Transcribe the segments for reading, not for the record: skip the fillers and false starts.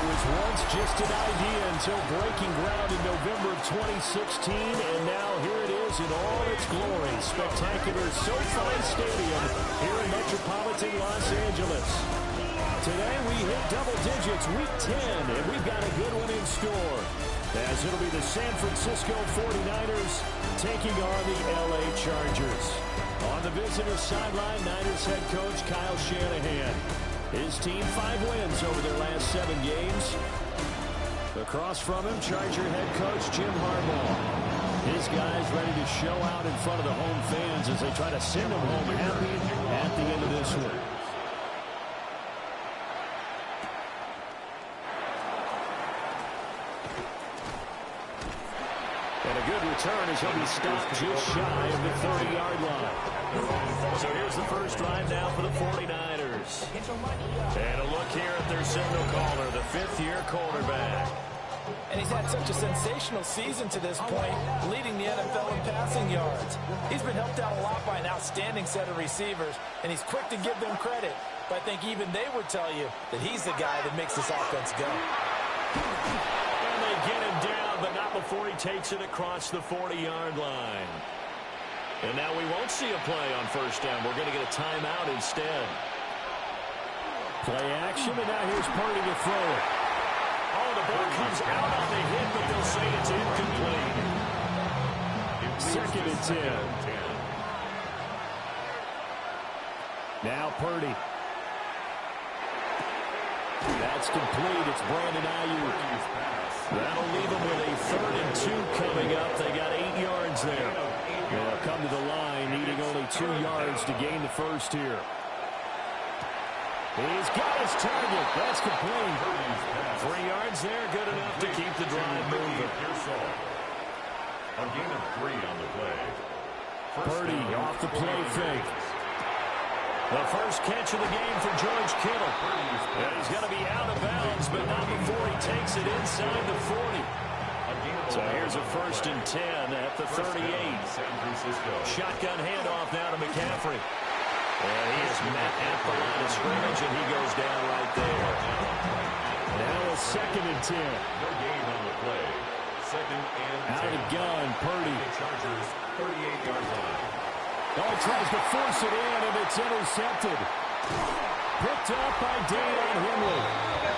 It was once just an idea until breaking ground in November of 2016, and now here it is in all its glory. Spectacular SoFi Stadium here in metropolitan Los Angeles. Today we hit double digits, week 10, and we've got a good one in store, as it'll be the San Francisco 49ers taking on the LA Chargers. On the visitor's sideline, Niners head coach Kyle Shanahan. His team 5 wins over their last 7 games. Across from him, Charger head coach Jim Harbaugh. His guys ready to show out in front of the home fans as they try to send them home happy at the end of this one. And a good return as he'll be stopped just shy of the 30-yard line. So here's the first drive now for the 49ers. And a look here at their signal caller, the 5th-year quarterback. And he's had such a sensational season to this point, leading the NFL in passing yards. He's been helped out a lot by an outstanding set of receivers, and he's quick to give them credit. But I think even they would tell you that he's the guy that makes this offense go. And they get him down, but not before he takes it across the 40-yard line. And now we won't see a play on first down. We're going to get a timeout instead. Play action, and now here's Purdy to throw it. Oh, the ball comes out on the hit, but they'll say it's incomplete. 2nd and 10. Now Purdy. That's complete. It's Brandon Ayuk. That'll leave them with a 3rd and 2 coming up. They got 8 yards there. They'll come to the line, needing only 2 yards to gain the first here. He's got his target. That's complete. 3 yards there, good enough to keep the drive moving. A gain of 3 on the play. Purdy off the play fake. The first catch of the game for George Kittle. And he's going to be out of bounds, but not before he takes it inside the 40. So here's a 1st and 10 at the 38. Shotgun handoff now to McCaffrey. And he is met at the line of scrimmage, and he goes down right there. Now a 2nd and 10. No gain on the play. 2nd and 10. Out of gun, Purdy. Chargers, 38-yard line. Oh, he tries to force it in, and it's intercepted. Picked up by Deion Henley.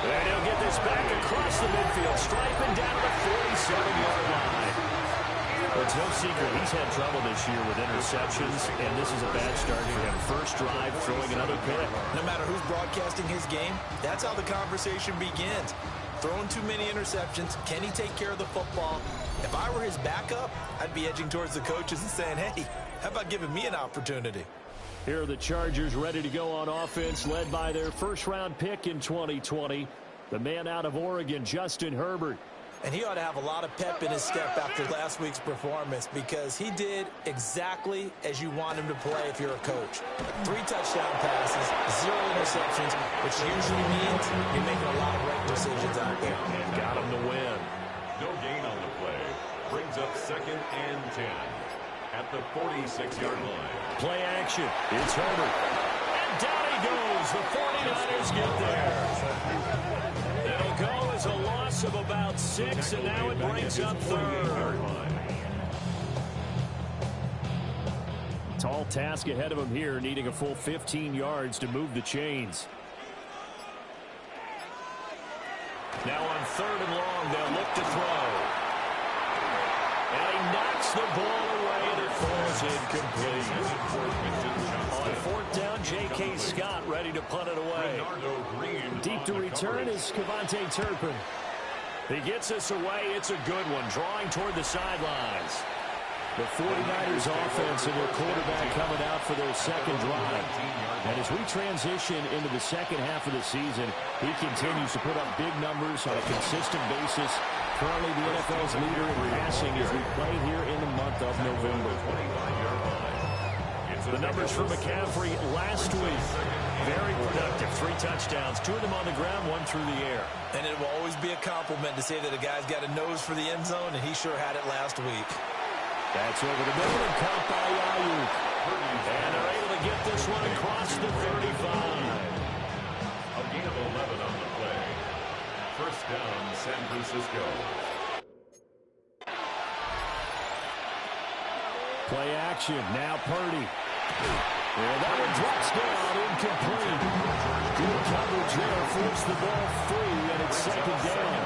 And he'll get this back across the midfield, striping down the 47-yard line. It's no secret he's had trouble this year with interceptions, and this is a bad start for him. First drive, throwing another pick. No matter who's broadcasting his game, that's how the conversation begins. Throwing too many interceptions, can he take care of the football? If I were his backup, I'd be edging towards the coaches and saying, hey, how about giving me an opportunity? Here are the Chargers ready to go on offense, led by their first-round pick in 2020, the man out of Oregon, Justin Herbert. And he ought to have a lot of pep in his step after last week's performance because he did exactly as you want him to play if you're a coach. 3 touchdown passes, 0 interceptions, which usually means you're making a lot of right decisions out there. And got him to win. No gain on the play. Brings up 2nd and 10 at the 46-yard line. Play action. It's Herbert. And down he goes. The 49ers get there. It'll go as a loss of about 6, and now it brings up 3rd. Tall task ahead of him here, needing a full 15 yards to move the chains. Now on 3rd and long, they'll look to throw. And he knocks the ball away, and it falls incomplete. On 4th down, J.K. Scott ready to punt it away. Deep to return is Kevontae Turpin. He gets us away. It's a good one, drawing toward the sidelines. The 49ers offense and their quarterback coming out for their 2nd drive. And as we transition into the second half of the season, he continues to put up big numbers on a consistent basis. Currently the NFL's leader in passing as we play here in the month of November. The numbers for McCaffrey last week, very productive. 3 touchdowns, 2 of them on the ground, 1 through the air. And it will always be a compliment to say that a guy's got a nose for the end zone, and he sure had it last week. That's over the middle and caught by Ayuk. And they're able to get this one across the 35. A gain of 11 on the play. 1st down, San Francisco. Play action. Now Purdy. And that one drops down, incomplete. Good coverage there, forced the ball free, and it's second down.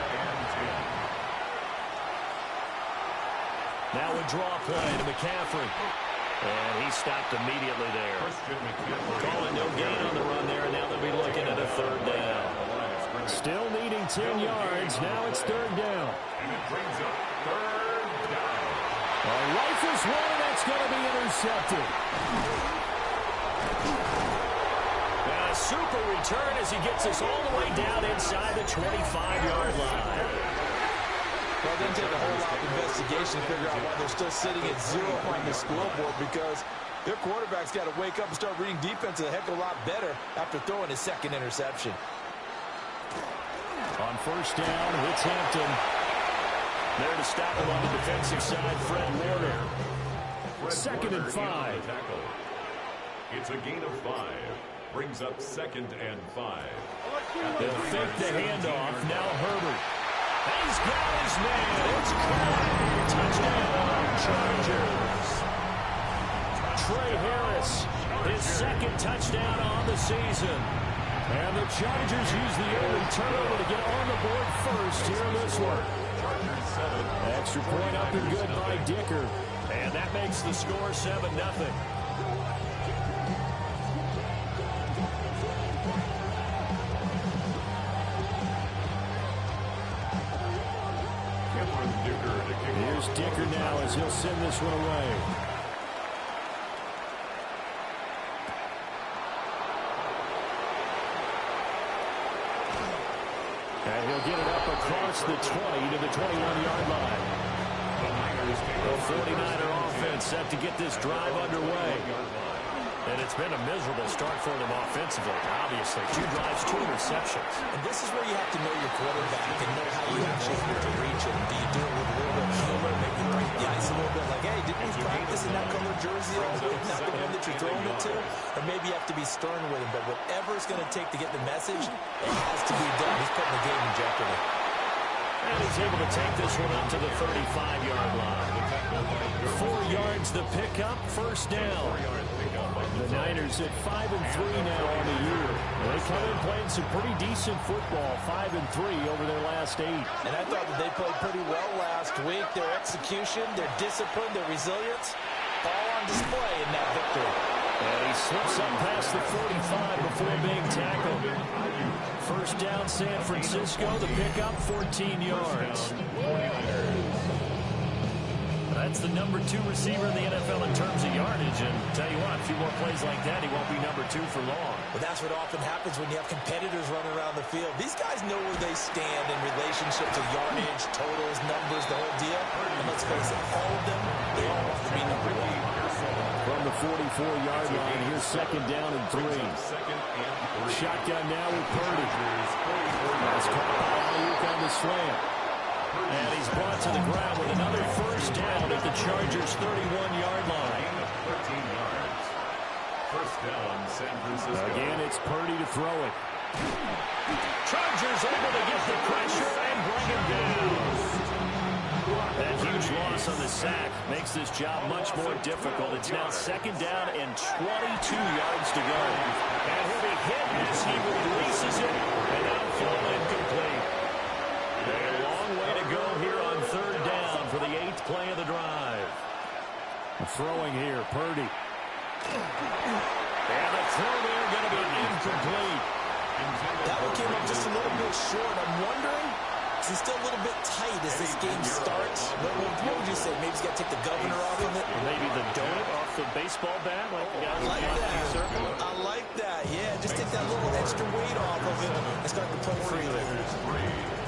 Now a draw play to McCaffrey. And he stopped immediately there. Calling no gain on the run there, and now they'll be looking at a third down. Still needing 10 yards. Now it's third down. And it brings up third down. A rifles one, and that's going to be intercepted. And a super return as he gets us all the way down inside the 25-yard line. Well, it didn't take a whole lot of investigation to figure out why they're still sitting at 0 on the scoreboard, because their quarterback's got to wake up and start reading defense a heck of a lot better after throwing his second interception. On first down, it's Hampton. There to stop him on the defensive side, Fred Warner. Second and 5. It's a gain of 5. Brings up second and 5. They'll fake the handoff. Now Herbert. He's got his man. It's caught. Touchdown, Chargers. Trey Harris, his second touchdown on the season. And the Chargers use the early turnover to get on the board first here in this one. Extra point up and good by Dicker. And that makes the score 7-0. Here's Dicker now as he'll send this one away. And he'll get it up across the 20 to the 21-yard line. The 49er offense set to get this drive underway. And it's been a miserable start for them offensively, obviously. 2 drives, 2 interceptions. And this is where you have to know your quarterback and know how you actually have to reach him. Do you do it with a little bit of humor, maybe break the ice a little bit, like, hey, didn't we practice in that color jersey all week, not the one that you're throwing it to? Or maybe you have to be stern with him. But whatever it's going to take to get the message, it has to be done. He's putting the game in jeopardy. And he's able to take this one up to the 35-yard line. 4 yards the pickup, first down. The Niners at 5-3 now on the year. They come in playing some pretty decent football, 5-3 over their last 8. And I thought that they played pretty well last week. Their execution, their discipline, their resilience, all on display in that victory. And he slips up past the 45 before being tackled. First down, San Francisco. The pickup, 14 yards. That's the number 2 receiver in the NFL in terms of yardage. And tell you what, a few more plays like that, he won't be number 2 for long. But that's what often happens when you have competitors running around the field. These guys know where they stand in relationship to yardage, totals, numbers, the whole deal. And let's face it, all of them, they all want to be number 1. From the 44-yard line, here's second down and 3. Shotgun now with Purdy. That's caught by Ayuk on the slant. And he's brought to the ground with another first down at the Chargers' 31-yard line. 13 yards. First down, San Francisco. Again, it's Purdy to throw it. Chargers able to get the pressure and bring him down. That huge loss on the sack makes this job much more difficult. It's now second down and 22 yards to go. And he'll be hit as he releases it. And that'll fall incomplete. A long way to go here on third down for the 8th play of the drive. Throwing here, Purdy. And the throw there going to be incomplete. That one came up just a little bit short. I'm wondering, is he still a little bit tight as this game starts? What would you say? Maybe he's got to take the governor off of it? Or maybe the donut off the baseball bat? Like the guys I like that. I like that. Yeah, just take that little extra weight off of it and start to play freely.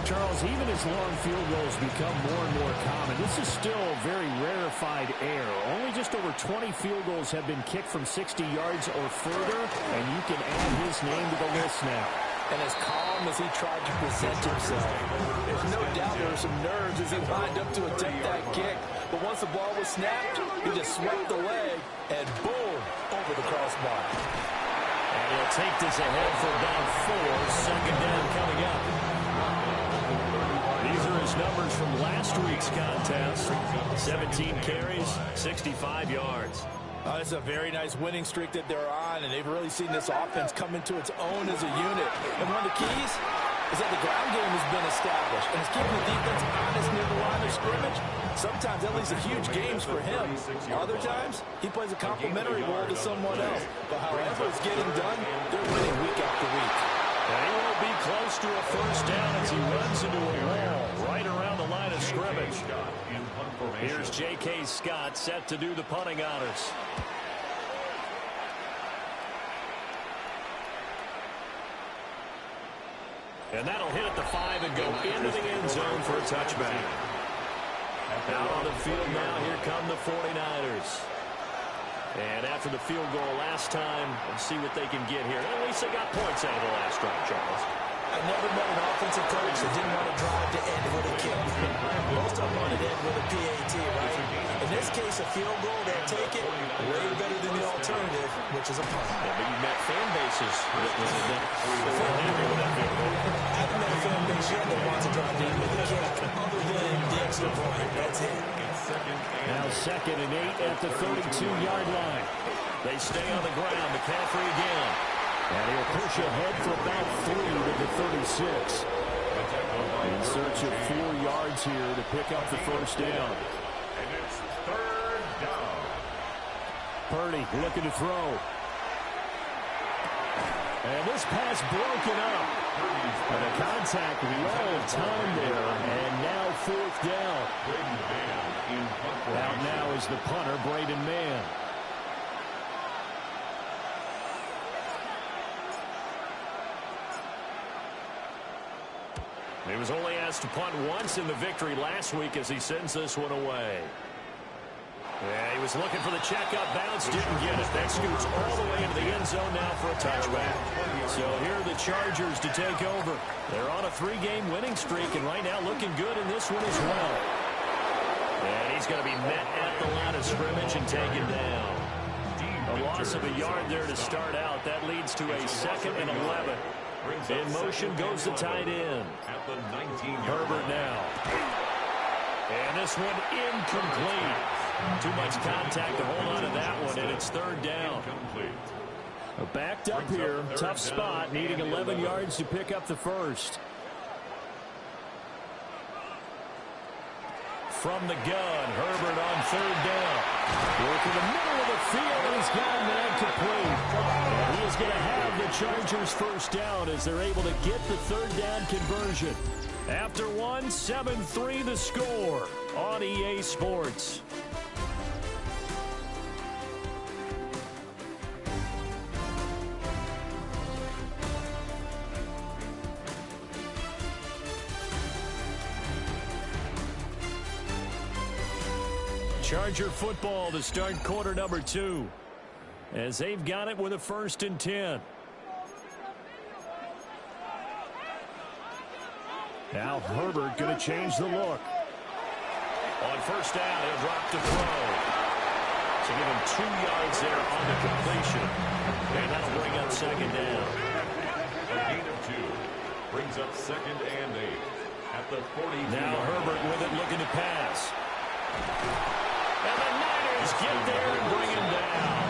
Charles, even as long field goals become more and more common, this is still a very rarefied air. Only just over 20 field goals have been kicked from 60 yards or further, and you can add his name to the list now. And as calm as he tried to present himself, there's no doubt there were some nerves as he lined up to attempt that kick. But once the ball was snapped, he just swept away, and boom, over the crossbar. And he'll take this ahead for about 4. Second down coming up. from last week's contest. 17 carries, 65 yards. It's a very nice winning streak that they're on, and they've really seen this offense come into its own as a unit. And one of the keys is that the ground game has been established, and it's keeping the defense honest near the line of scrimmage. Sometimes that leads to huge games for him. Other times, he plays a complementary role to someone else. But however it's getting done, they're winning week after week. And he will be close to a first down as he runs into a wall right around the line of scrimmage. Here's J.K. Scott set to do the punting honors. And that'll hit at the 5 and go into the end zone for a touchback. Out on the field now, here come the 49ers. And after the field goal last time, let's see what they can get here. At least they got points out of the last drive, Charles. I never met an offensive coach that didn't want to drive to end with a kick. Most of them wanted to end with a PAT, right? In this case, a field goal, they'll take it way better than the alternative, which is a punt. Yeah, but you met fan bases that was happy with that field goal. I haven't met a fan base yet that wants to drive to end with a kick, other than the extra point. That's it. Now 2nd and 8 at the 32-yard line. They stay on the ground. McCaffrey again. And he'll push ahead for about 3 to the 36. In search of 4 yards here to pick up the first down. And it's 3rd down. Purdy looking to throw. And this pass broken up. And a contact well timed there. And now 4th down. Out now is the punter, Braden Mann. He was only asked to punt once in the victory last week as he sends this one away. Yeah, he was looking for the checkup bounce, didn't get it. That scoots all the way into the end zone now for a touchback. So here are the Chargers to take over. They're on a 3-game winning streak, and right now looking good in this one as well. And he's going to be met at the line of scrimmage and taken down. A loss of a yard there to start out. That leads to a 2nd and 11. In motion goes the tight end. Herbert now. And this one incomplete. Too much contact to hold on to that one, and it's 3rd down. Backed up here. Tough spot, needing 11 yards to pick up the first. From the gun, Herbert on 3rd down. Working the middle of the field, and he's got an incomplete. And he is going to have the Chargers first down as they're able to get the 3rd down conversion. After one, 7-3 the score on EA Sports. Charger football to start quarter number 2. As they've got it with a 1st and 10. Now Herbert going to change the look. On 1st down, he'll drop to throw. So give him 2 yards there on the completion. And that'll bring up 2nd down. A gain of 2. Brings up 2nd and 8. At the 42. Now Herbert with it looking to pass. And the Niners get there and bring him down.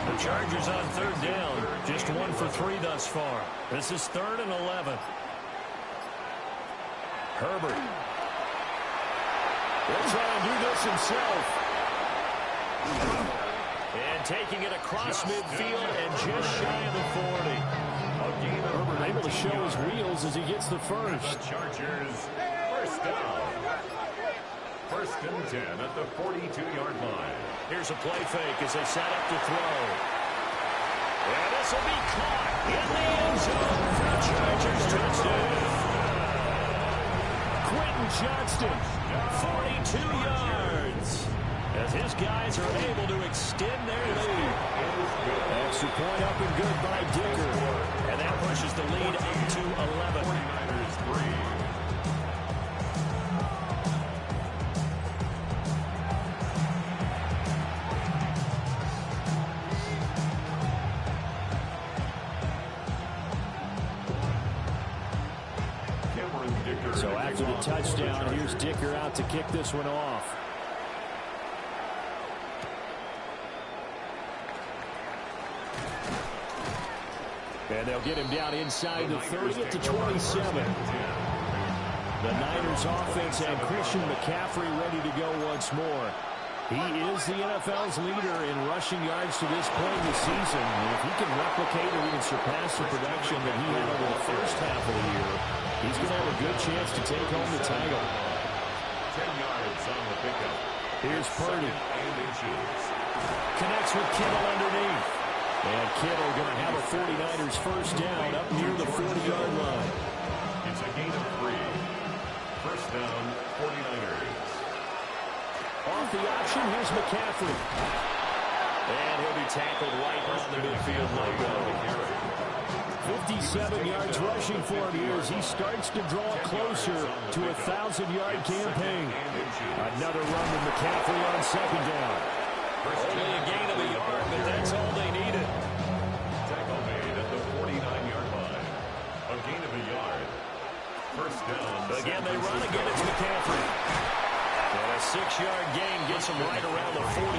The Chargers on 3rd down. Just 1 for 3 thus far. This is 3rd and 11. Herbert. He'll try and do this himself. And taking it across midfield and just shy of the 40. Herbert able to show his wheels as he gets the first. Chargers, first down. 1st and 10 at the 42-yard line. Here's a play fake as they set up to throw. And this will be caught in the end zone for the Chargers touchdown. Quentin Johnston, 42 yards. As his guys are able to extend their lead. Extra point up and good by Dicker. And that pushes the lead up to 11. 49ers 3. So after the touchdown. Here's Dicker out to kick this one off. And they'll get him down inside the 30 at the 27. The Niners offense and Christian McCaffrey ready to go once more. He is the NFL's leader in rushing yards to this point in the season. And if he can replicate or even surpass the production that he had over the first half of the year, he's going to have a good chance to take home the title. 10 yards on the pickup. Here's Purdy. Connects with Kittle underneath. And Kittle going to have a 49ers first down up near the 40-yard line. It's a gain of 3. First down, 49ers. Off the option, here's McCaffrey. And he'll be tackled right on the midfield logo. 57 yards rushing for him here as he starts to draw closer to a 1,000-yard campaign. Another run with McCaffrey on second down. Only a gain of a yard, but that's all they needed. Tackle made at the 49-yard line. A gain of a yard. First down. Again, they run again. It's McCaffrey. And a 6-yard gain gets him right around the 43.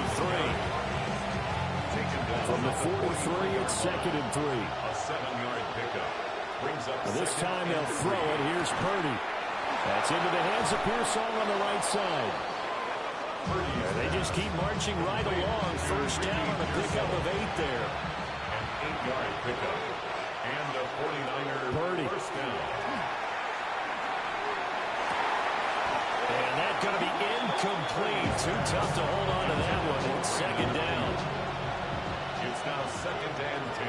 From the 43, it's 2nd and 3. A 7-yard pickup. Brings up this time they'll throw it. Here's Purdy. That's into the hands of Pearsall on the right side. They just keep marching right along. First down on a pickup of 8 there. An 8-yard pickup. And a 49er Purdy. First down. And that's going to be incomplete. Too tough to hold on to that one. It's second down. It's now 2nd and 10.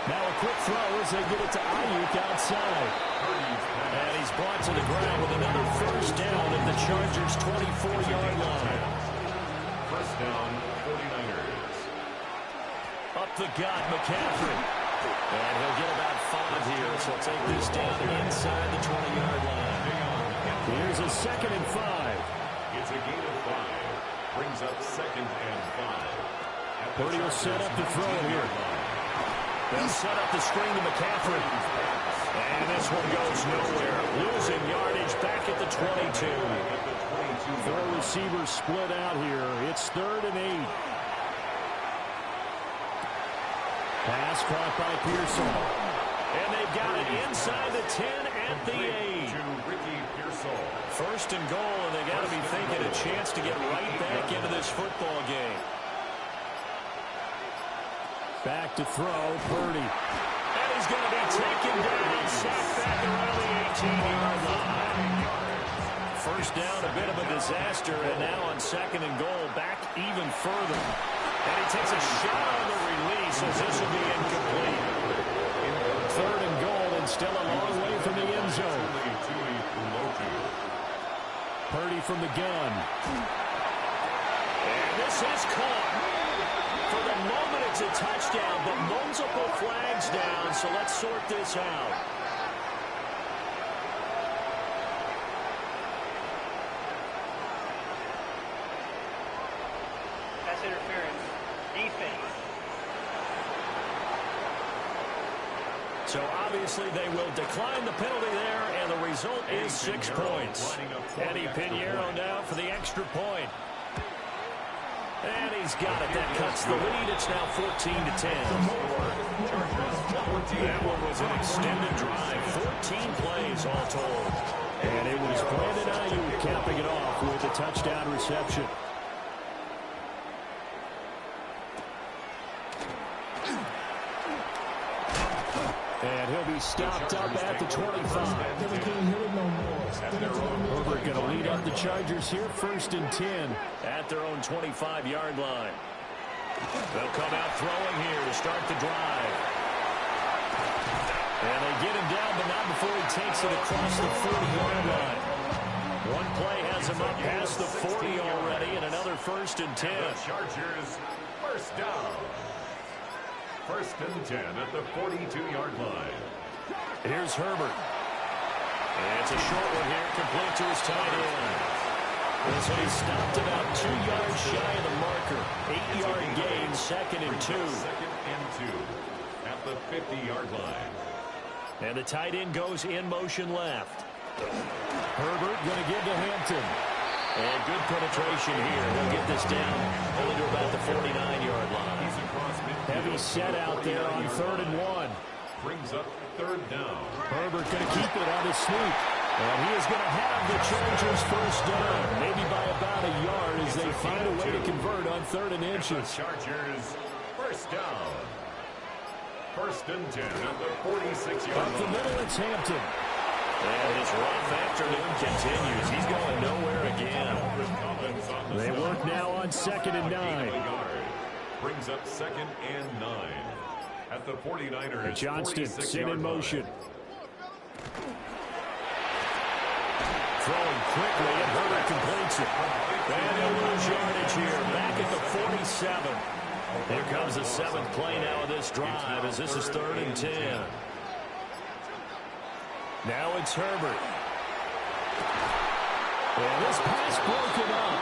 Now a quick throw as they get it to Ayuk outside. And he's brought to the ground with another first down at the Chargers' 24-yard line. First down, 49ers. Up the gut, McCaffrey. And he'll get about 5 here, so he'll take this down inside the 20-yard line. Here's a 2nd and 5. It's a gain of 5. Brings up 2nd and 5. Purdy will set up the throw here. They'll set up the screen to McCaffrey. And this one goes nowhere. Losing yardage back at the 22. 4 receivers split out here. It's 3rd and 8. Pass caught by Pearsall. And they've got it inside the 10 at the 8. First and goal, and they got to be thinking a chance to get right back into this football game. Back to throw, Purdy. And he's going to be taken down, sacked back around the 18-yard line. First down, a bit of a disaster, and now on 2nd and goal, back even further. And he takes a shot on the release as this will be incomplete. 3rd and goal, and still a long way from the end zone. Purdy from the gun. And this is caught. For the moment, it's a touchdown, but multiple flags down, so let's sort this out. Pass interference. Defense. So obviously they will decline the penalty there, and the result is 6 points. Eddie Pinheiro now for the extra point. And he's got it. That cuts the lead. It's now 14-10. That one was an extended drive. 14 plays all told. And it was Brandon Ayuk capping it off with a touchdown reception. And he'll be stopped up at the 25. Herbert going to lead up the Chargers here, 1st and 10 at their own 25-yard line. They'll come out throwing here to start the drive. And they get him down, but not before he takes it across the 40-yard line. One play has him up past the 40 already, and another 1st and 10. The Chargers, first down. 1st and 10 at the 42-yard line. Here's Herbert. And it's a short one here, complete to his tight end. And so he stopped about 2 yards shy of the marker. 8-yard gain, 2nd and 2. 2nd and 2 at the 50-yard line. And the tight end goes in motion left. Herbert going to give to Hampton. And good penetration here. He'll get this down only to about the 49-yard line. Heavy set out there on 3rd and 1. Brings up 3rd down. Herbert going to keep it on his sneak. And he is going to have the Chargers first down, maybe by about a yard as they find a way to convert on 3rd and inches. Chargers first down. 1st and 10 at the 46-yard line. Up the middle, it's Hampton. And this rough afternoon continues. He's going nowhere again. They work now on 2nd and 9. Brings up 2nd and 9 at the 49ers. And Johnston sent in motion. Throwing quickly, and Herbert completes it. And he'll lose yardage here, back at the 47. Here comes the 7th play now of this drive as this is 3rd and 10. Now it's Herbert. And this pass broken up.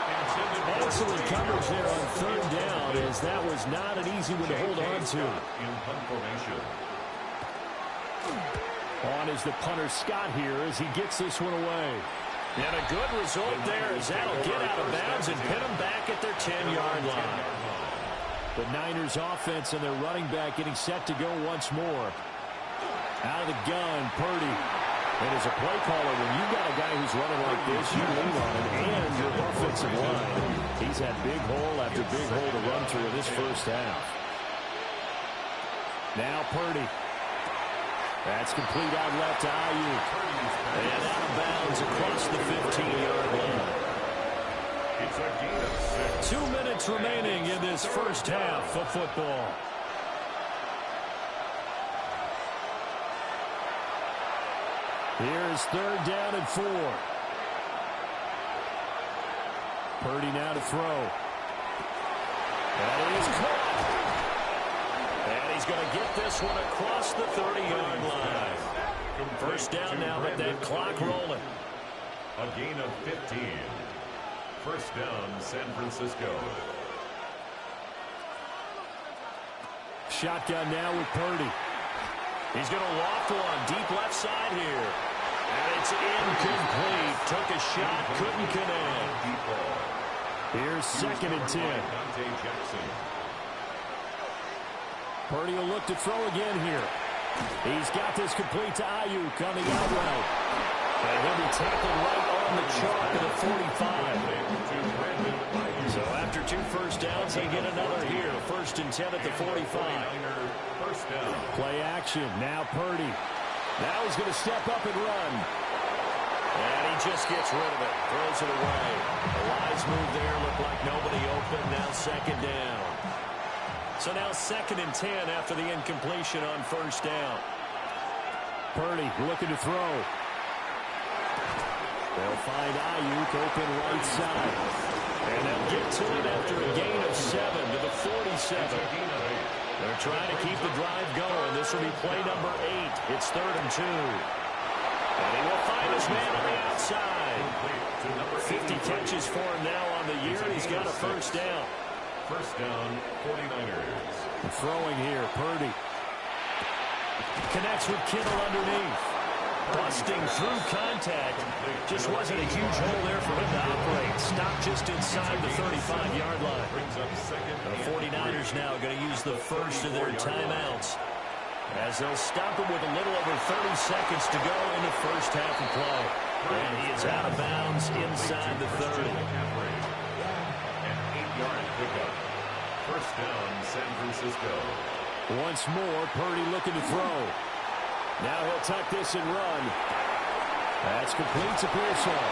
Excellent coverage there on 3rd down as that was not an easy one to hold on to. On is the punter Scott here as he gets this one away. And a good result there as that'll get out of bounds and pin them back at their 10-yard line. The Niners offense and their running back getting set to go once more. Out of the gun, Purdy. And as a play caller, when you've got a guy who's running like this, you lean on him and your offensive line. He's had big hole after big hole to run through in this first half. Now Purdy. That's complete out left to Ayuk. And out of bounds across the 15-yard line. It's a gain of 6. 2 minutes remaining in this first half of football. Here's 3rd down and 4. Purdy now to throw. That is caught. And he's going to get this one across the 30-yard line. First down now, but that clock rolling. A gain of 15. First down, San Francisco. Shotgun now with Purdy. He's going to loft one deep left side here. And it's incomplete. Took a shot, couldn't connect. Here's 2nd and 10. Purdy will look to throw again here. He's got this complete to Ayuk on the out route. And he'll be tackled right on the chalk of the 45. So after 2 first downs, they get another here. 1st and 10 at the 45. Play action. Now Purdy. Now he's going to step up and run. And he just gets rid of it. Throws it away. A wise move there. Looked like nobody open. Now 2nd down. So now 2nd and 10 after the incompletion on 1st down. Purdy looking to throw. They'll find Ayuk open right side. And they'll get to it after a gain of 7 to the 47. They're trying to keep the drive going. This will be play number 8. It's 3rd and 2. And he will find his man on the outside. 50 catches for him now on the year. He's got a first down. First down, 49ers. Throwing here, Purdy. Connects with Kittle underneath. Busting through contact. Just wasn't a huge hole there for him to operate. Stopped just inside the 35-yard line. The 49ers now going to use the first of their timeouts as they'll stop him with a little over 30 seconds to go in the first half of play. And he is out of bounds inside the 30. An 8-yard pickup. First down, San Francisco. Once more, Purdy looking to throw. Now he'll tuck this and run. That's complete to Pearsall.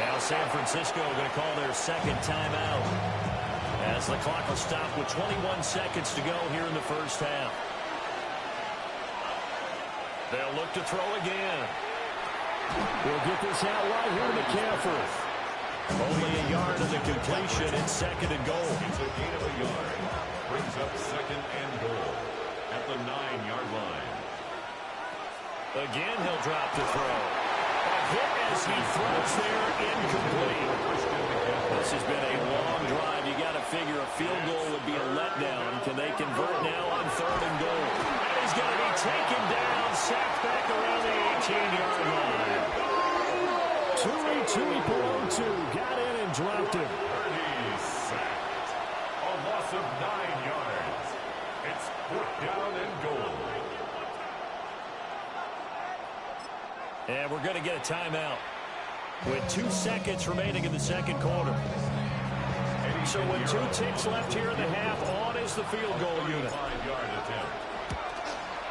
Now San Francisco going to call their 2nd timeout as the clock will stop with 21 seconds to go here in the first half. They'll look to throw again. We'll get this out right here to McCaffrey. Only a yard of the completion in 2nd and goal. It's a gain of a yard. Brings up 2nd and goal at the 9-yard line. Again, he'll drop the throw. A hit as he throws there, incomplete. This has been a long drive. You got to figure a field goal would be a letdown. Can they convert now on 3rd and goal? And he's going to be taken down. Tuipulotu got in and dropped him. He's sacked. A loss of 9 yards. It's 4th down and goal. And we're going to get a timeout with 2 seconds remaining in the second quarter. So with 2 ticks left here in the half, on is the field goal unit. 5-yard attempt.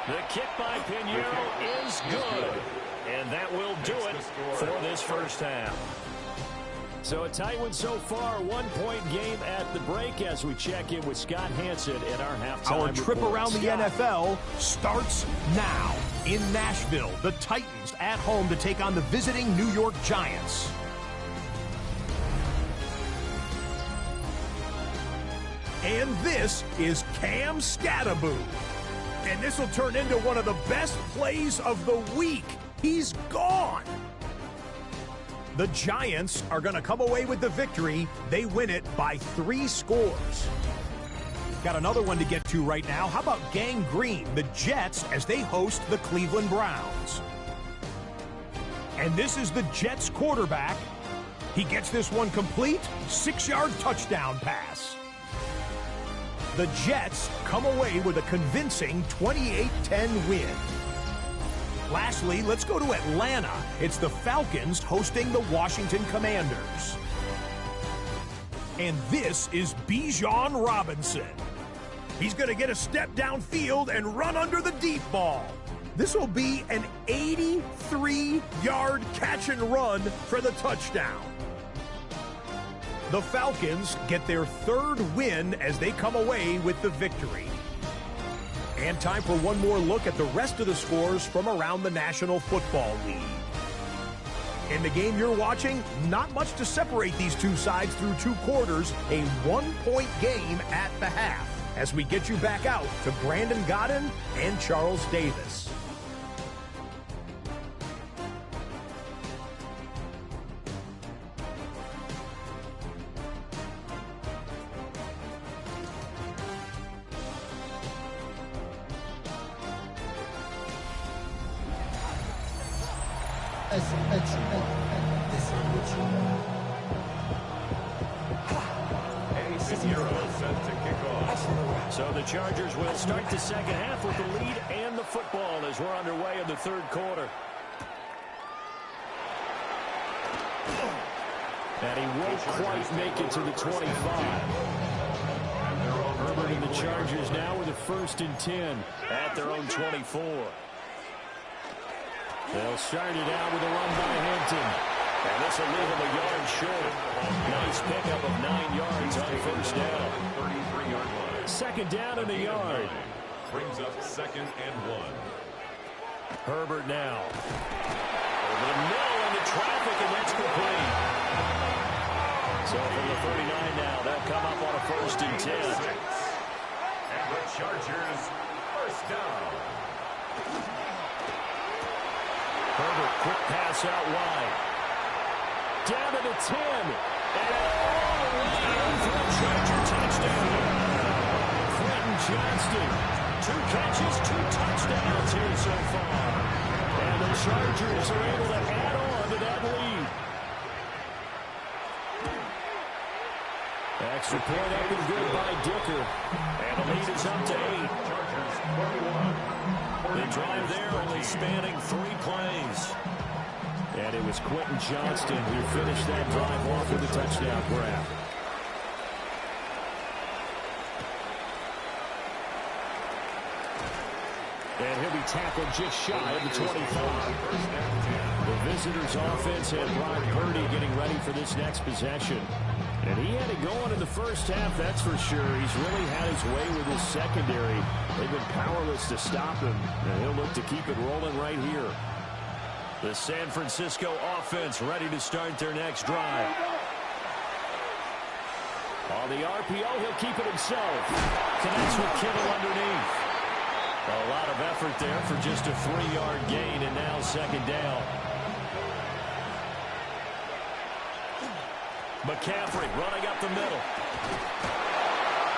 The kick by Pinheiro is good. And that will do it for this first half. So a tight one so far, 1-point game at the break as we check in with Scott Hansen in our halftime Our trip report. around the NFL starts now. In Nashville, the Titans at home to take on the visiting New York Giants. And this is Cam Scattaboo. And this will turn into one of the best plays of the week. He's gone. The Giants are going to come away with the victory. They win it by 3 scores. Got another one to get to right now. How about Gang Green, the Jets, as they host the Cleveland Browns? And this is the Jets quarterback. He gets this one complete, 6-yard touchdown pass. The Jets come away with a convincing 28-10 win. Lastly, let's go to Atlanta. It's the Falcons hosting the Washington Commanders. And this is Bijan Robinson. He's going to get a step downfield and run under the deep ball. This will be an 83-yard catch and run for the touchdown. The Falcons get their 3rd win as they come away with the victory. And time for one more look at the rest of the scores from around the National Football League. In the game you're watching, not much to separate these two sides through 2 quarters, a 1-point game at the half, as we get you back out to Brandon Godden and Charles Davis. So the Chargers will start the second half with the lead and the football as we're underway in the 3rd quarter. And he won't quite make it to the 25. Herbert and the Chargers now with a 1st and 10 at their own 24. They'll start it out with a run by Hampton. And this will leave him a yard short. Nice pickup of 9 yards on 1st down. 33-yard line. 2nd down and a yard. Brings up 2nd and 1. Herbert now. Over the middle into traffic, and that's complete. So from the 39 now, they'll come up on a 1st and 10. And the Chargers 1st down. Herbert, quick pass out wide. Down to the 10. And all the way in for a Charger touchdown. Quentin Johnston, 2 catches, 2 touchdowns here so far. And the Chargers are able to add on to that lead. Extra point up and good by Dicker. And the lead is up to 8. Chargers 41. The drive there only spanning 3 plays. And it was Quentin Johnston who finished that drive off with a touchdown grab. And he'll be tackled just shy of the 25. The visitors' offense had Brock Purdy getting ready for this next possession. And he had it going in the first half, that's for sure. He's really had his way with his secondary. They've been powerless to stop him, and he'll look to keep it rolling right here. The San Francisco offense ready to start their next drive. On the RPO, he'll keep it himself. Connects with Kittle underneath. A lot of effort there for just a 3-yard gain, and now 2nd down. McCaffrey running up the middle.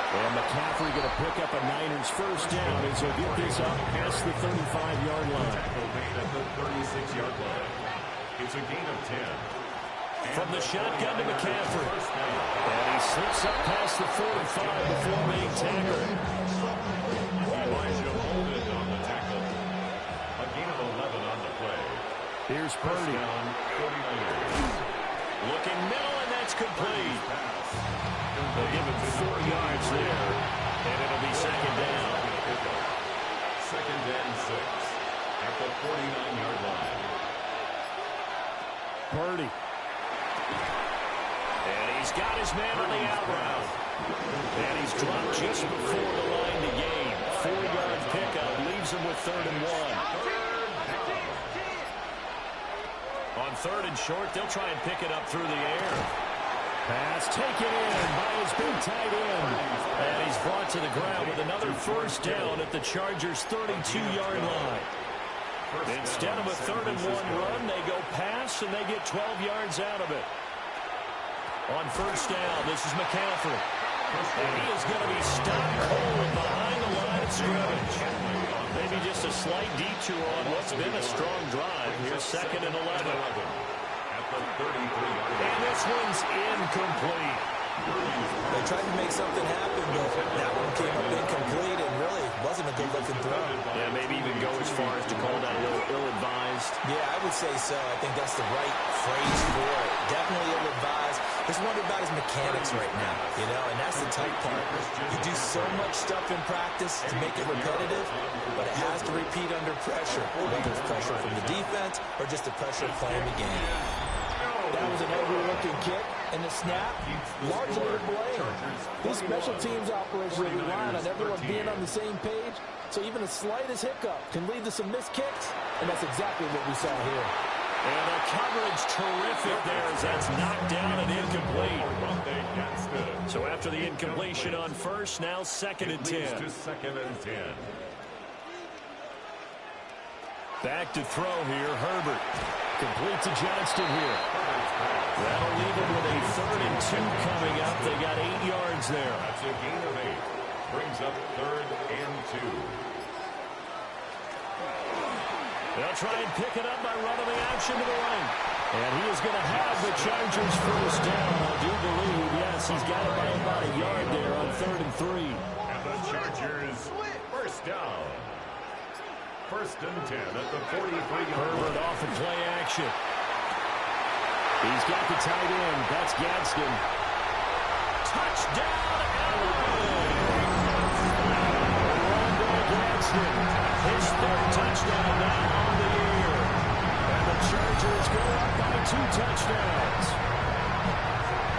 And McCaffrey going to pick up a Niners 1st down as he'll get this up past the 35-yard line. Tackle made at the 36-yard line. It's a gain of 10. From the shotgun to McCaffrey. And he slips up past the 45 before being tackled. Elijah Bolden on the tackle. A gain of 11 on the play. Here's Purdy. Down, 49ers. Looking middle, and that's complete. They'll give him 4 yards there, and it'll be second down. Second and 6 at the 49-yard line. Purdy. And he's got his man on the out route. And he's dropped just before the line to gain. 4-yard pickup leaves him with 3rd and 1. On 3rd and short, they'll try and pick it up through the air. Pass taken in by his big tight end. And he's brought to the ground with another first down at the Chargers' 32-yard line. Instead of a 3rd and 1 run, they go pass, and they get 12 yards out of it. On first down, this is McCaffrey. And he is going to be stopped cold behind the line of scrimmage. Maybe just a slight detour on what's been a strong drive. Here's 2nd and 11. At the 33-yard line. And this one's incomplete. They tried to make something happen, but that one came up incomplete and really wasn't a good-looking throw. Yeah, maybe even go as far as to call that a little ill-advised. Yeah, I would say so. I think that's the right phrase for it. Definitely ill-advised. Just wonder about his mechanics right now, and that's the tough part. You do so much stuff in practice to make it repetitive, but it has to repeat under pressure, whether it's pressure from the defense or just the pressure of playing the game. That was an ugly-looking kick, and the snap, largely to blame. These special teams operations are relying on everyone being on the same page, so even the slightest hiccup can lead to some missed kicks, and that's exactly what we saw here. And the coverage terrific there as that's knocked down and incomplete. So after the incompletion on first, now 2nd and 10. To 2nd and 10. Back to throw here, Herbert. Complete to Johnston here. That'll leave him with a 3rd and 2 coming up. They got 8 yards there. That's a gain of 8. Brings up 3rd and 2. They'll try and pick it up by running the action to the right. And he is going to have the Chargers first down. I do believe, yes, he's got it by about a yard there on 3rd and 3. And the Chargers first down. 1st and 10 at the 43-yard line. Herbert off of play action. He's got the tight end. That's Gadsden. Touchdown, Allen! Rondell Gadsden. His 3rd touchdown now on the year. And the Chargers go up by 2 touchdowns.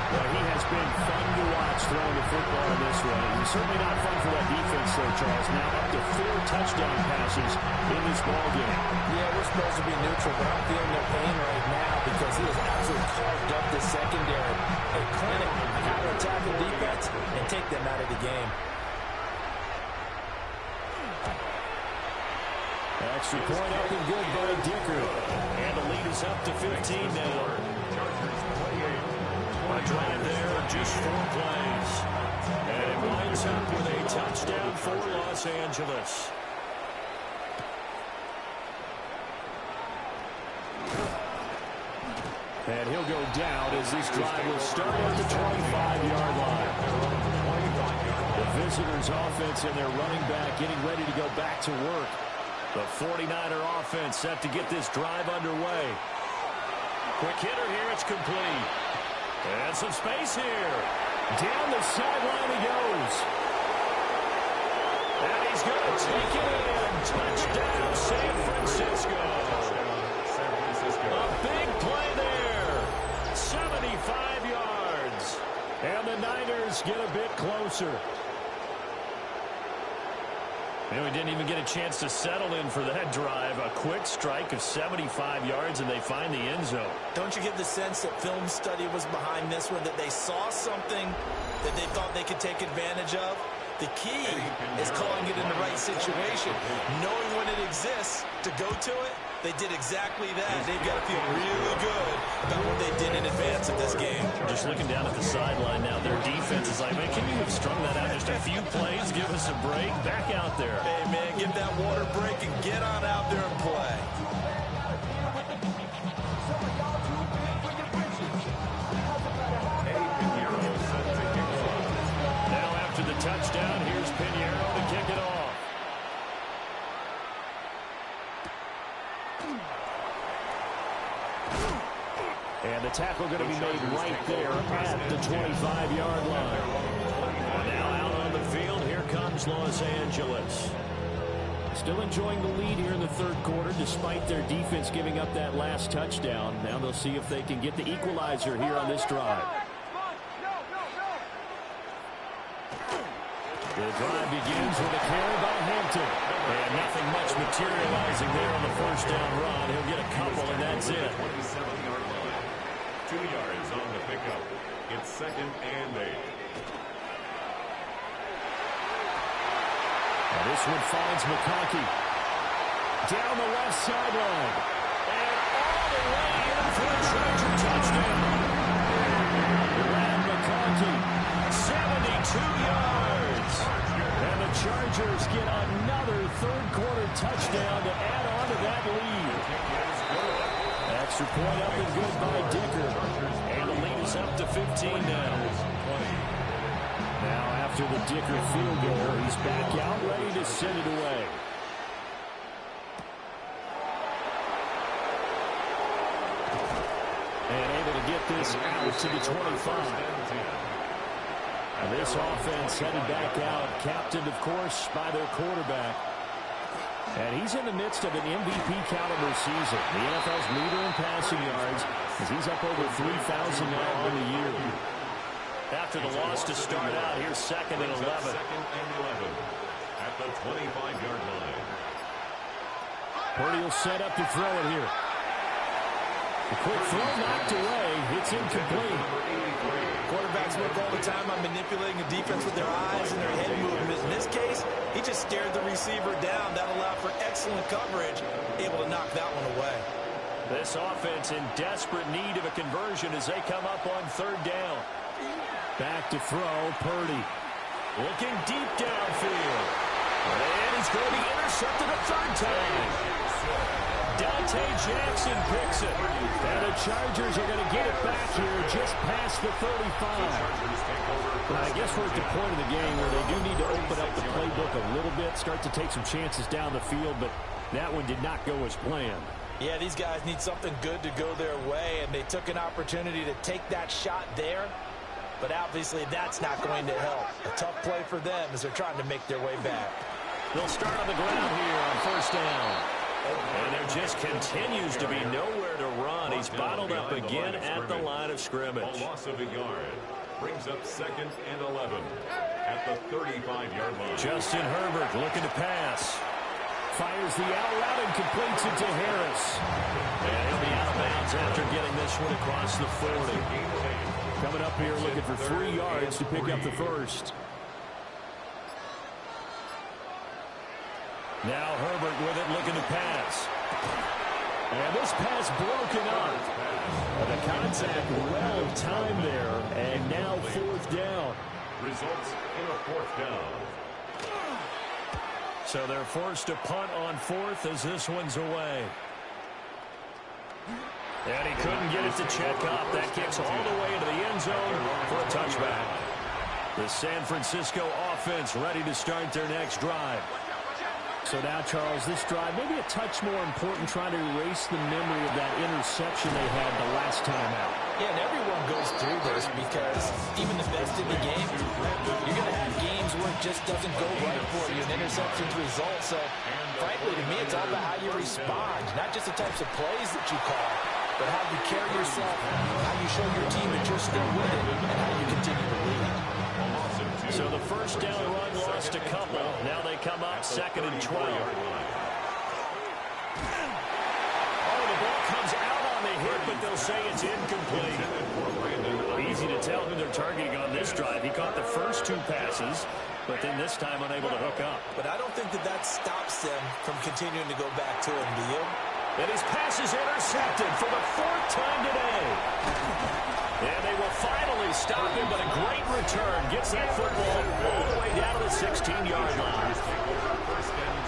Well, he has been fun to watch throwing the football in this way. He's certainly not fun for that defense, though, Charles. Now up to 4 touchdown passes in this ballgame. Yeah, we're supposed to be neutral, but I'm feeling their pain right now because he has absolutely carved up the secondary. A clinic how to attack the defense and take them out of the game. Extra point up and good by Dicker. And the lead is up to 15 now. A drive there, just 4 plays. And it winds up with a touchdown for Los Angeles. And he'll go down as this drive will start at the 25-yard line. The visitors' offense and their running back getting ready to go back to work. The 49er offense set to get this drive underway. Quick hitter here, it's complete. And some space here. Down the sideline he goes. And he's going to take it in. Touchdown, San Francisco. A big play there. 75 yards. And the Niners get a bit closer. He didn't even get a chance to settle in for that drive. A quick strike of 75 yards, and they find the end zone. Don't you get the sense that film study was behind this one, that they saw something that they thought they could take advantage of? The key is calling it in the right situation. Knowing when it exists to go to it, they did exactly that. They've got to feel really good about what they did in advance of this game. Just looking down at the sideline now, their defense is like, man, can you have strung that out just a few plays? Give us a break. Back out there. Hey, man, give that water break and get on out there and play. tackle going to be made right there at the 25-yard line. And now out on the field, here comes Los Angeles. Still enjoying the lead here in the third quarter, despite their defense giving up that last touchdown. Now they'll see if they can get the equalizer here on this drive. The drive begins with a carry by Hampton. And nothing much materializing there on the first down run. He'll get a couple, and that's it. 27-yard line. 2 yards on the pickup. It's 2nd and 8. Now this one finds McConkey. Down the left sideline. And all the way in for a Charger touchdown. Brad McConkey, 72 yards. And the Chargers get another third-quarter touchdown to add on to that lead. Extra point up and good by Dicker. And the lead is up to 15 now. Now after the Dicker field goal, he's back out ready to send it away. And able to get this out to the 25. And this offense headed back out, captained, of course, by their quarterback. And he's in the midst of an MVP caliber season. The NFL's leader in passing yards, as he's up over 3,000 now on the year. After the loss to start out, here's 2nd and 11. 2nd and 11 at the 25-yard line. Purdy will set up to throw it here. The quick throw knocked away. It's incomplete. Quarterbacks work all the time on manipulating the defense with their eyes and their head movement. In this case, he just stared the receiver down. That allowed for excellent coverage, able to knock that one away. This offense in desperate need of a conversion as they come up on third down. Back to throw, Purdy. Looking deep downfield. And he's going to be intercepted a third time. Dante Jackson picks it. And the Chargers are going to get it back here just past the 35. Well, I guess we're at the point of the game where they do need to open up the playbook a little bit, start to take some chances down the field, but that one did not go as planned. Yeah, these guys need something good to go their way, and they took an opportunity to take that shot there, but obviously that's not going to help. A tough play for them as they're trying to make their way back. They'll start on the ground here on first down. And there just continues to be nowhere to run. He's bottled up again at the line of scrimmage. A loss of a yard brings up 2nd and 11 at the 35-yard line. Justin Herbert looking to pass. Fires the out route and completes it to Harris. And he'll be out of bounds after getting this one across the 40. Coming up here looking for 3 yards to pick up the first. Now Herbert with it, looking to pass. And this pass broken up. The contact well timed there, and now fourth down. Results in a 4th down. So they're forced to punt on 4th as this one's away. And he couldn't get it to check up. That kicks all the way into the end zone for a touchback. The San Francisco offense ready to start their next drive. So now, Charles, this drive maybe a touch more important, trying to erase the memory of that interception they had the last time out. Yeah, and everyone goes through this because even the best in the game, you're going to have games where it just doesn't go right for you, and interceptions result. So, frankly, to me, it's all about how you respond, not just the types of plays that you call, but how you carry yourself, how you show your team that you're still with it, and how you continue to lead. So the first down run lost a couple. Now they come up 2nd and 12. Oh, the ball comes out on the hit, but they'll say it's incomplete. Easy to tell who they're targeting on this drive. He caught the first 2 passes, but then this time unable to hook up. But I don't think that stops them from continuing to go back to him, do you? And his pass is intercepted for the 4th time today. And they will finally stop him, but a great return gets that football all the way down to the 16-yard line.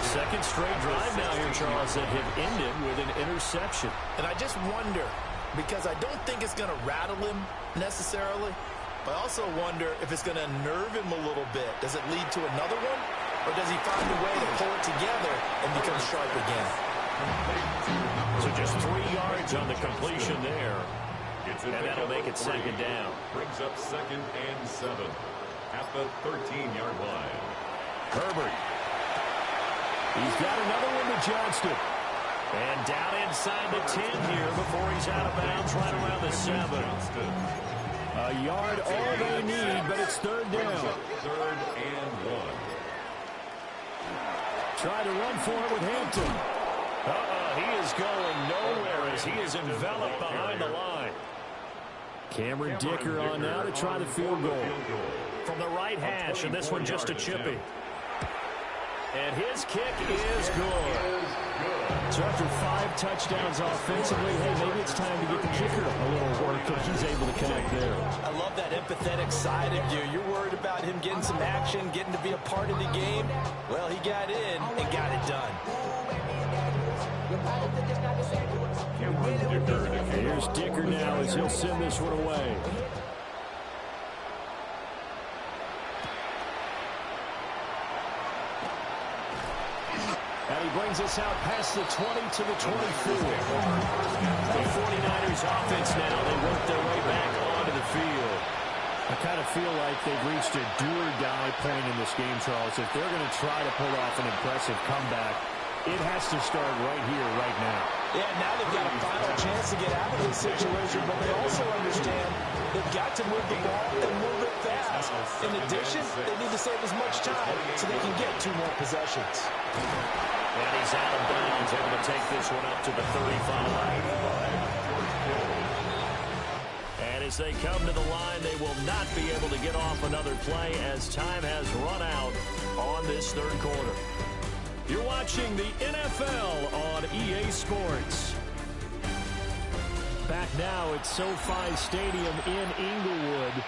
Second straight drive now here, Charles, that have ended with an interception. And I just wonder, because I don't think it's going to rattle him necessarily, but I also wonder if it's going to nerve him a little bit. Does it lead to another one? Or does he find a way to pull it together and become sharp again? So just 3 yards on the completion there. And that'll make it second down. Brings up 2nd and 7 at the 13-yard line. Herbert. He's got another one to Johnston. And down inside the 10 here before he's out of bounds right around the 7. A yard all they need, but it's 3rd down. 3rd and 1. Try to run for it with Hampton. He is going nowhere as he is enveloped behind the line. Cameron Dicker on now to try the field goal. From the right hash, and this one just a chippy. And his kick is good. So after 5 touchdowns offensively, hey, maybe it's time to get the kicker a little work if he's able to connect there. I love that empathetic side of you. You're worried about him getting some action, getting to be a part of the game. Well, he got in and got it done. Here's Dicker now as he'll send this one away. And he brings us out past the 20 to the 24. The 49ers offense now, they work their way back onto the field. I kind of feel like they've reached a do-or-die point in this game, Charles. If they're going to try to pull off an impressive comeback, it has to start right here, right now. Yeah, now they've got a final chance to get out of this situation, but they also understand they've got to move the ball and move it fast. In addition, they need to save as much time so they can get 2 more possessions. And he's out of bounds, able to take this one up to the 35. And as they come to the line, they will not be able to get off another play as time has run out on this 3rd quarter. You're watching the NFL on EA Sports. Back now at SoFi Stadium in Inglewood.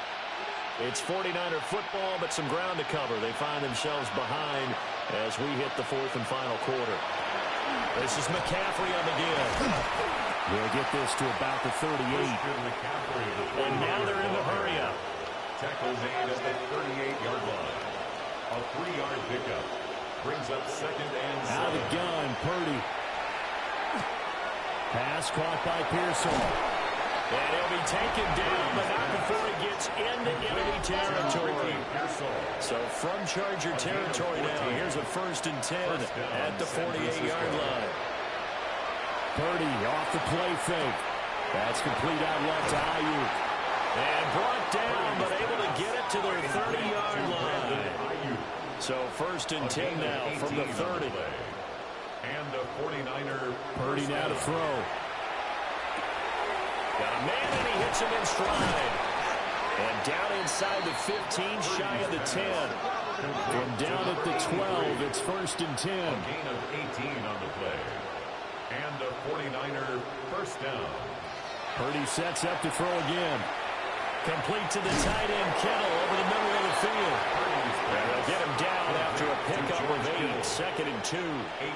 It's 49er football, but some ground to cover. They find themselves behind as we hit the 4th and final quarter. This is McCaffrey on the give. We'll get this to about the 38. And now they're in the hurry-up. Tackles made at the 38-yard line. A 3-yard pickup. Brings up 2nd and 7. Out of the gun, Purdy. Pass caught by Pearsall. And he'll be taken down, but not before he gets into enemy territory. So from Charger territory now, here's a 1st and 10 at the 48-yard line. Purdy off the play fake. That's complete out left to Ayuk. And brought down, but able to get it to their 30-yard line. So 1st and 10 now from the 30. And the 49er. Purdy now to throw. Got a man, and he hits him in stride. And down inside the 15, shy of the 10. From down at the 12, it's 1st and 10. A gain of 18 on the play. And the 49er 1st down. Purdy sets up to throw again. Complete to the tight end, Kittle, over the middle of the field. And they'll get him down after a pickup of 8, 2nd and 2. 8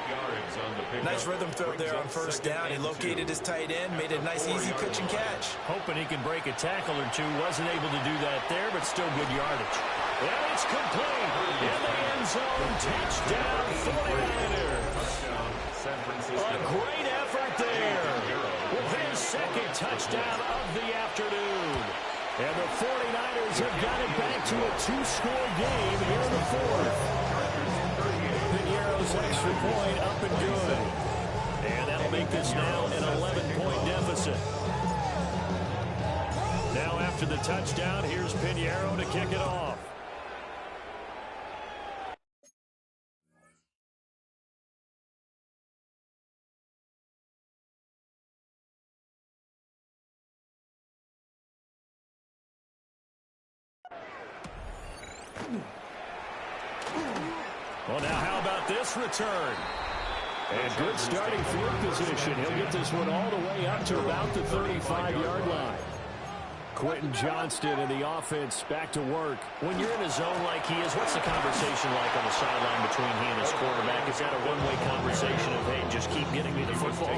yards on the pickup. Nice rhythm throw there on 1st down. He located his tight end, made a nice, easy pitch and catch. Hoping he can break a tackle or two. Wasn't able to do that there, but still good yardage. And it's complete. In the end zone, touchdown 49ers. A great effort there with his 2nd touchdown of the afternoon. And the 49ers have got it back to a 2-score game here in the 4th. Pinheiro's extra point up and good. And that'll make this now an 11-point deficit. Now after the touchdown, here's Pinheiro to kick it off. Well, now how about this return? And good starting field position. He'll get this one all the way up to about the 35-yard line. Quentin Johnston and the offense back to work. When you're in a zone like he is, what's the conversation like on the sideline between he and his quarterback? Is that a one-way conversation of, hey, just keep getting me the football?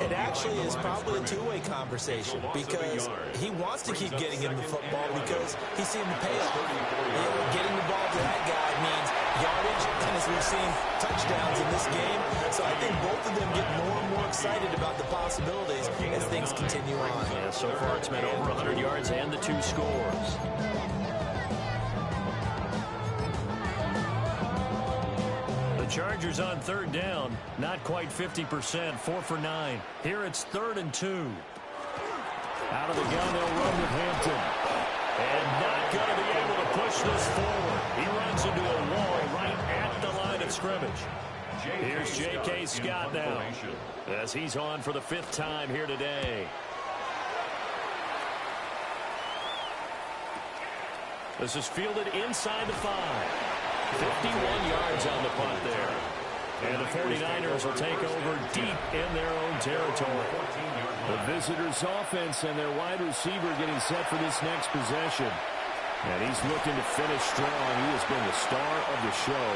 It actually is probably a two-way conversation because he wants to keep getting him the football because he's seen the payoff. Getting the ball to that guy means yardage, and as we've seen, touchdowns in this game. So I think both of them get more and more excited about the possibilities as things continue on. Yeah, so far it's been over 100 yards and the 2 scores. The Chargers on 3rd down, not quite 50%, 4 for 9. Here it's 3rd and 2. Out of the gun, they'll run with Hampton. And not going to be able to push this forward. He runs into a wall right at the line of scrimmage. Here's J.K. Scott now, as he's on for the 5th time here today. This is fielded inside the 5. 51 yards on the punt there. And the 49ers will take over deep in their own territory. The visitors' offense and their wide receiver getting set for this next possession. And he's looking to finish strong. He has been the star of the show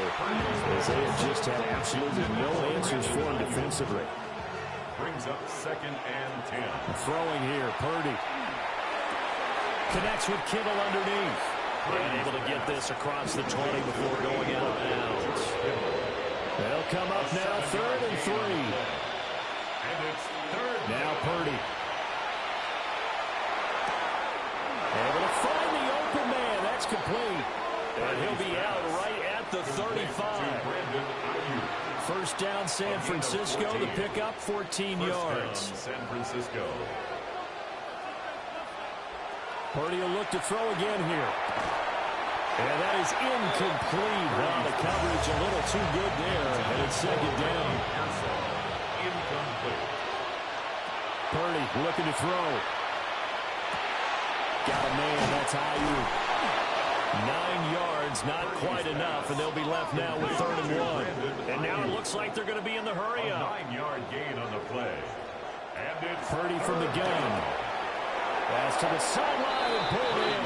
as they have just had absolutely no answers for him defensively. Brings up 2nd and 10. Throwing here, Purdy. Connects with Kittle underneath. And able to get this across the 20 before going out of bounds. They'll come up now, 3rd and 3. And it's 3rd. Now Purdy. Able to find the open man. That's complete. And he'll be out right at the 35. 1st down, San Francisco. The pickup, 14 yards. San Francisco. Purdy will look to throw again here. And that is incomplete. Wow, the coverage a little too good there. And it's 2nd down. Incomplete. Purdy looking to throw. Got a man. That's Ayuk. 9 yards, not quite enough, and they'll be left now with 3rd and 1. And now it looks like they're going to be in the hurry up. 9-yard gain on the play. And it's Purdy from the gun. Pass to the sideline and pulled in.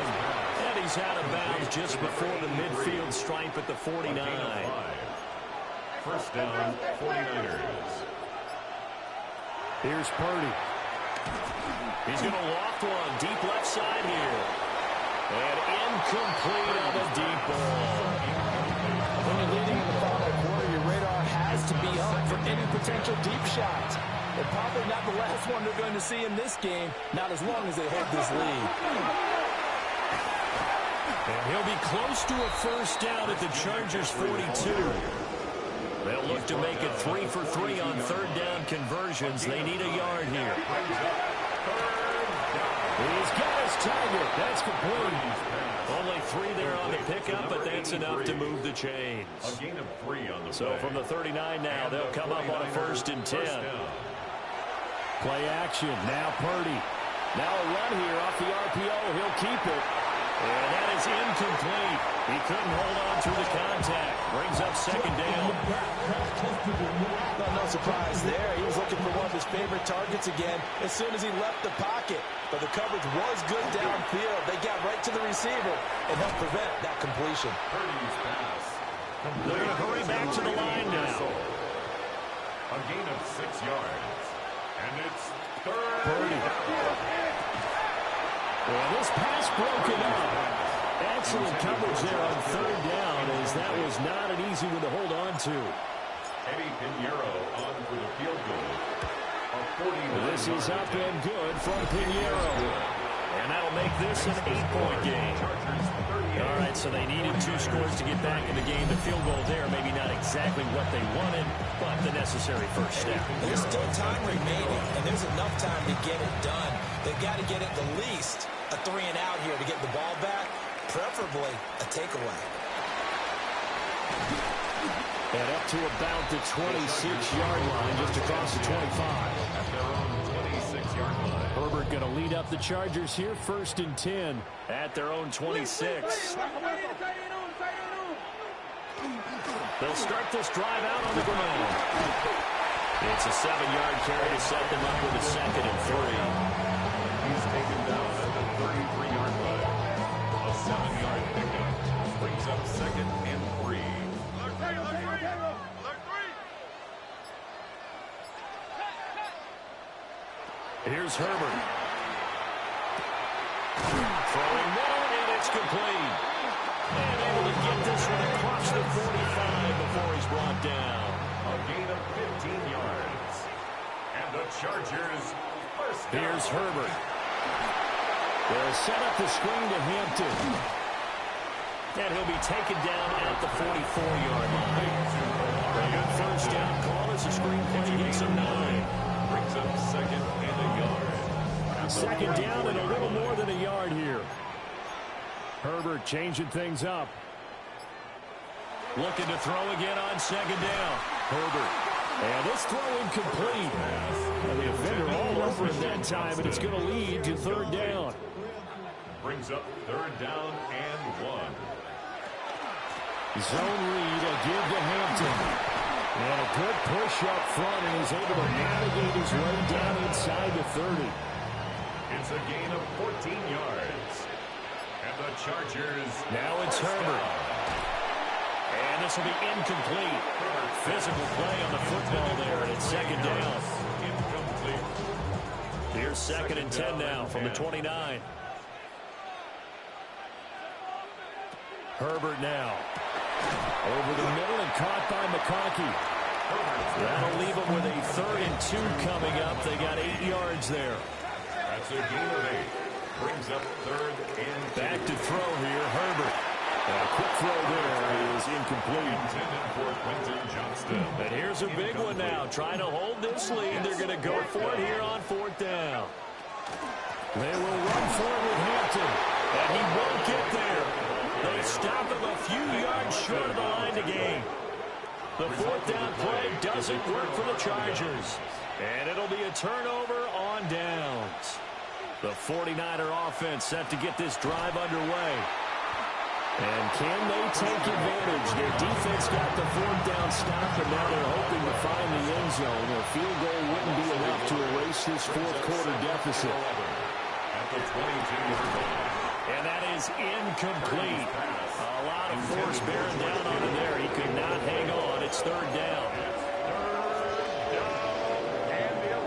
And he's out of bounds just before the midfield stripe at the 49. 1st down, 49ers. Here's Purdy. He's going to loft one deep left side here. And incomplete on the deep ball. When you're leading in the final quarter, your radar has to be up for any potential deep shots. And probably not the last one they're going to see in this game, not as long as they hold this lead. And he'll be close to a 1st down at the Chargers' 42. They'll look to make it 3 for 3 on 3rd down conversions. They need a yard here. He's got his target. That's complete. Only 3 there on the pickup, but that's enough to move the chains. A gain of 3 on the So play. from the 39 now, they'll come up on a 1st and 10. Play action. Now Purdy. Now a run here off the RPO. He'll keep it. And that is incomplete. He couldn't hold on through the contact. Brings up 2nd down. No surprise there. He was looking for one of his favorite targets again as soon as he left the pocket. But the coverage was good downfield. They got right to the receiver and helped prevent that completion. Purdy's pass. They're going to hurry back to the line now. A gain of 6 yards. And it's 3rd. Purdy. Well, this pass broken up. Excellent coverage there on 3rd down, as that was not an easy one to hold on to. Eddie Pinheiro on for the field goal. This is up and good from Pinheiro. And that'll make this an 8-point game. All right, so they needed 2 scores to get back in the game. The field goal there, maybe not exactly what they wanted, but the necessary first step. There's still time remaining, and there's enough time to get it done. They've got to get at the least a 3 and out here to get the ball back, preferably a takeaway. And up to about the 26-yard line, just across the 25. At their own 26-yard line. Herbert going to lead up the Chargers here, 1st and 10. At their own 26. They'll start this drive out on the ground. It's a 7-yard carry to set them up with a 2nd and 3. He's taken down at the 33 Here's Herbert. Throwing middle, and it's complete. And able to get this one across the 45 before he's brought down. A gain of 15 yards. And the Chargers first down. Here's Herbert. They'll set up the screen to Hampton. And he'll be taken down at the 44-yard line. A good first down call as the screen play gets him 9. Brings up second and a yard. Second down and a little more than a yard here. Herbert changing things up. Looking to throw again on second down. Herbert. And this throw incomplete. And the defender all over him that time, and it's going to lead to third down. Brings up third down and 1. Zone read, a give to Hampton. And a good push up front, and he's able to navigate his way down inside the 30. It's a gain of 14 yards. And the Chargers. Now it's Herbert. And this will be incomplete. Physical play on the football there, and it's second down. Incomplete. Here's second and 10 now from the 29. Herbert now. Over the middle and caught by McConkey. That'll leave them with a 3rd and 2 coming up. They got 8 yards there. That's a gain of 8. Brings up 3rd and 2. Back to throw here, Herbert. And a quick throw there is incomplete. Intended for Quentin Johnston. And here's a big one now. Trying to hold this lead. They're going to go for it here on 4th down. They will run for it with Hampton. And he won't get there. They stop him a few yards short of the line to gain. The 4th down play doesn't work for the Chargers. And it'll be a turnover on downs. The 49er offense set to get this drive underway. And can they take advantage? Their defense got the 4th down stop, and now they're hoping to find the end zone. A field goal wouldn't be enough to erase this 4th quarter deficit. At the 22-yard line. And that is incomplete. A lot of force bearing down on him there. He could not hang on. It's 3rd down. And the 11.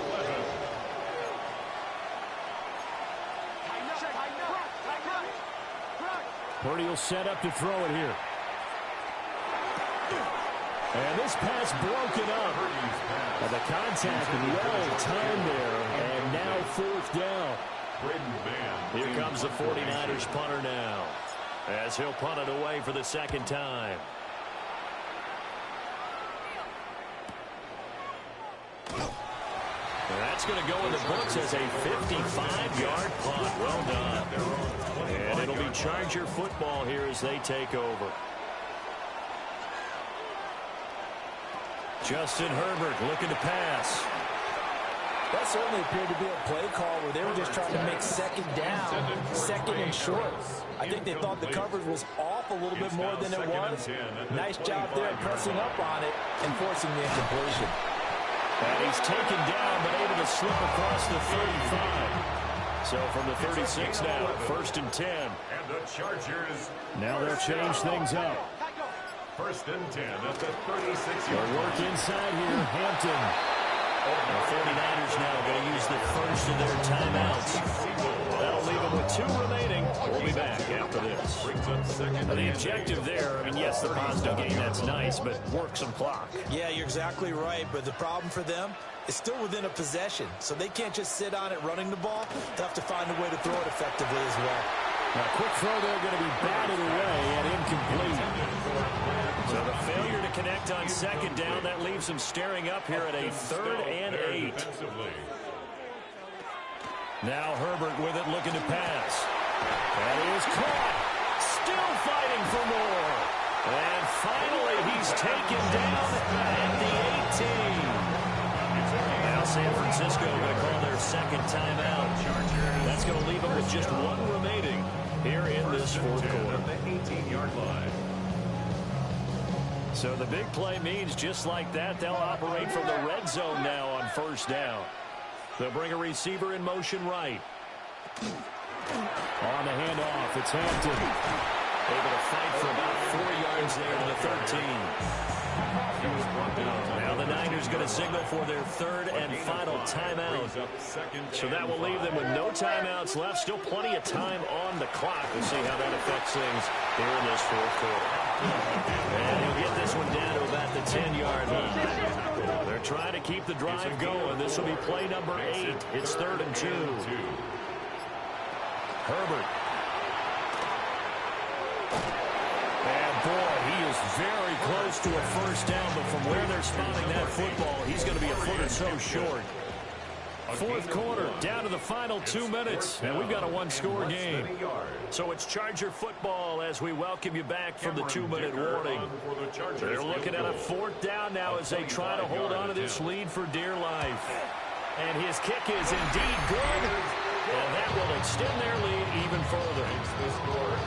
Purdy will set up to throw it here. And this pass broken up. And the contact well timed there. And now 4th down. Here comes the 49ers punter now, as he'll punt it away for the 2nd time. And that's going to go in the books as a 55-yard punt. Well done. And it'll be Charger football here as they take over. Justin Herbert looking to pass. That certainly appeared to be a play call where they were just trying to make second down, 2nd and short. I think they thought the coverage was off a little bit more than it was. Nice job there pressing up on it and forcing the incompletion. And he's taken down but able to slip across the 35. So from the 36 now, 1st and 10. And the Chargers. Now they'll change things up. 1st and 10 at the 36-yard They'll work inside here. Hampton. The 49ers now going to use the first of their timeouts. That'll leave them with 2 remaining. We'll be back after this. Now the objective there, I mean, yes, the positive gain, that's nice, but work some clock. Yeah, you're exactly right, but the problem for them is still within a possession, so they can't just sit on it running the ball. They'll have to find a way to throw it effectively as well. Now, quick throw there going to be batted away and incomplete. So the failure to connect on 2nd down, that leaves them staring up here at a 3rd and 8. Now Herbert with it, looking to pass. That is caught. Still fighting for more. And finally, he's taken down at the 18. Now San Francisco going to call their 2nd timeout. That's going to leave them with just 1 remaining here in this 4th quarter. The 18-yard line. So the big play means just like that, they'll operate from the red zone now on 1st down. They'll bring a receiver in motion right. On the handoff, it's Hampton. Able to fight for about 4 yards yards there to the 13. Now the Niners going to signal for their third and final timeout. So that will leave them with no timeouts left. Still plenty of time on the clock. We'll see how that affects things here in this fourth quarter. And he'll get this one down to about the 10-yard line. They're trying to keep the drive going. This will be play number 8. It's 3rd and 2. Herbert. And boy, he is very close to a first down, but from where they're spotting that football, he's going to be a foot or so short. Fourth quarter, down to the final 2 minutes, and we've got a one-score game. So it's Charger football as we welcome you back from the 2-minute warning. They're looking at a 4th down now as they try to hold on to this lead for dear life. And his kick is indeed good, and that will extend their lead even further.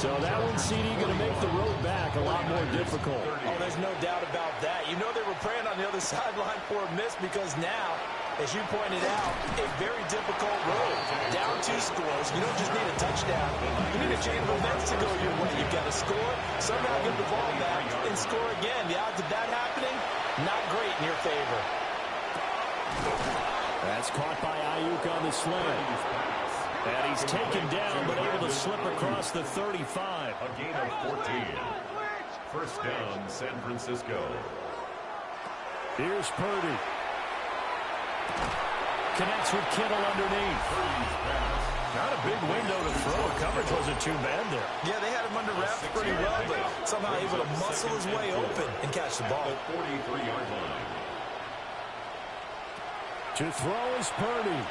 So that one, CD, going to make the road back a lot more difficult. Oh, there's no doubt about that. You know they were praying on the other sideline for a miss because now, as you pointed out, a very difficult road. Down 2 scores. You don't just need a touchdown. You need a chain of events to go your way. You've got to score, somehow get the ball back, and score again. The odds of that happening, not great in your favor. That's caught by Ayuk on the slant. And he's taken down, but able to slip across the 35. A gain of 14. First down, San Francisco. Here's Purdy. Connects with Kittle underneath. Not a big window to throw. Coverage wasn't too bad there. Yeah, they had him under wraps pretty well, but somehow able to muscle his way open and catch the ball. 43-yard line. To throw is Purdy.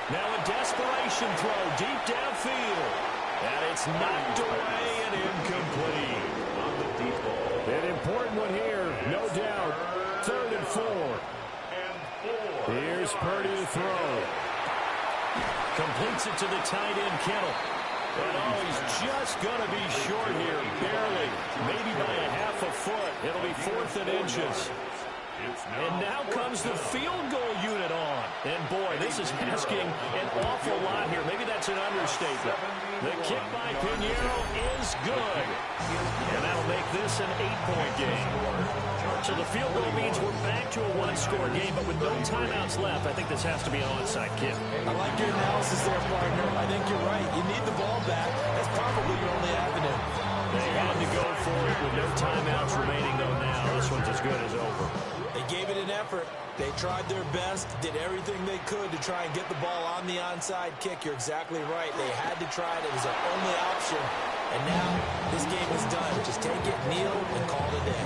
Now a desperation throw deep downfield. And it's knocked away and incomplete. On the deep ball. An important one here, no doubt. 3rd and 4. Here's Purdy to throw. Completes it to the tight end, Kittle. And oh, he's just going to be short here, barely. Maybe by a half a foot. It'll be 4th and inches. And now comes the field goal unit on. And boy, this is asking an awful lot here. Maybe that's an understatement. The kick by Pinheiro is good. And that'll make this an 8-point game. So the field goal means we're back to a one-score game, but with no timeouts left, I think this has to be an onside kick. I like your analysis there, partner. I think you're right. You need the ball back. That's probably your only avenue. They had to go for it with no timeouts remaining, though, now. This one's as good as over. They gave it an effort. They tried their best, did everything they could to try and get the ball on the onside kick. You're exactly right. They had to try it. It was their only option. And now this game is done. Just take it, kneel, and call it a day.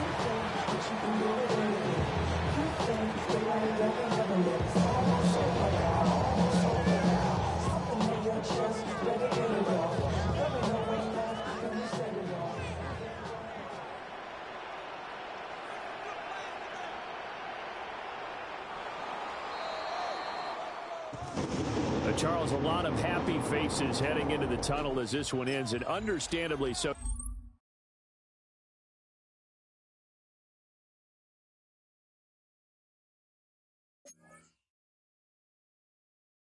Charles, a lot of happy faces heading into the tunnel as this one ends, and understandably so.